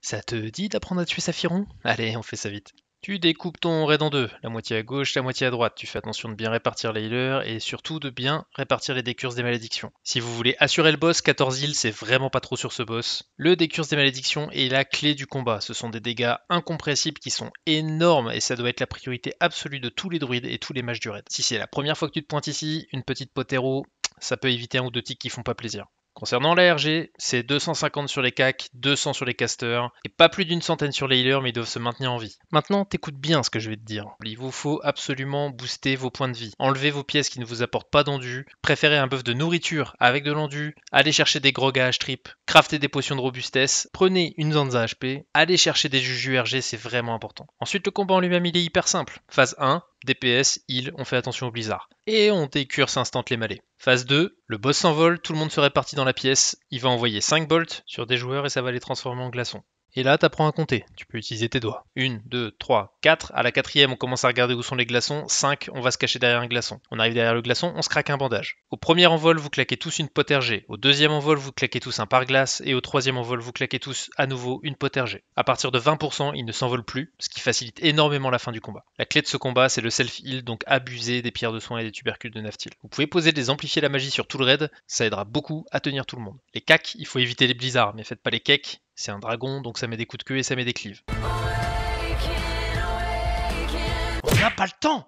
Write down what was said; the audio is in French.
Ça te dit d'apprendre à tuer Saphiron? Allez, on fait ça vite. Tu découpes ton raid en deux, la moitié à gauche, la moitié à droite. Tu fais attention de bien répartir les healers et surtout de bien répartir les décurses des malédictions. Si vous voulez assurer le boss, 14 heals, c'est vraiment pas trop sur ce boss. Le décurse des malédictions est la clé du combat. Ce sont des dégâts incompressibles qui sont énormes et ça doit être la priorité absolue de tous les druides et tous les mages du raid. Si c'est la première fois que tu te pointes ici, une petite potero, ça peut éviter un ou deux tics qui font pas plaisir. Concernant la RG, c'est 250 sur les CAC, 200 sur les casters, et pas plus d'une centaine sur les healers, mais ils doivent se maintenir en vie. Maintenant, t'écoutes bien ce que je vais te dire. Il vous faut absolument booster vos points de vie. Enlevez vos pièces qui ne vous apportent pas d'endu, préférez un buff de nourriture avec de l'endu, allez chercher des grog à H-trip, craftez des potions de robustesse, prenez une Zanza HP, allez chercher des jujus RG, c'est vraiment important. Ensuite, le combat en lui-même, il est hyper simple. Phase 1, DPS, heal, on fait attention au blizzard. Et on décurse instant les malais. Phase 2, le boss s'envole, tout le monde se répartit dans la pièce, il va envoyer 5 bolts sur des joueurs et ça va les transformer en glaçons. Et là, t'apprends à compter. Tu peux utiliser tes doigts. 1, 2, 3, 4. À la quatrième, on commence à regarder où sont les glaçons. 5, on va se cacher derrière un glaçon. On arrive derrière le glaçon, on se craque un bandage. Au premier envol, vous claquez tous une pote RG. Au deuxième envol, vous claquez tous un pare-glace. Et au troisième envol, vous claquez tous à nouveau une pote RG. À partir de 20%, il ne s'envole plus, ce qui facilite énormément la fin du combat. La clé de ce combat, c'est le self-heal, donc abusez des pierres de soins et des tubercules de Naftil. Vous pouvez poser des amplifier la magie sur tout le raid, ça aidera beaucoup à tenir tout le monde. Les cacs, il faut éviter les blizzards, mais faites pas les cakes. C'est un dragon, donc ça met des coups de queue et ça met des cleaves. On n'a pas le temps!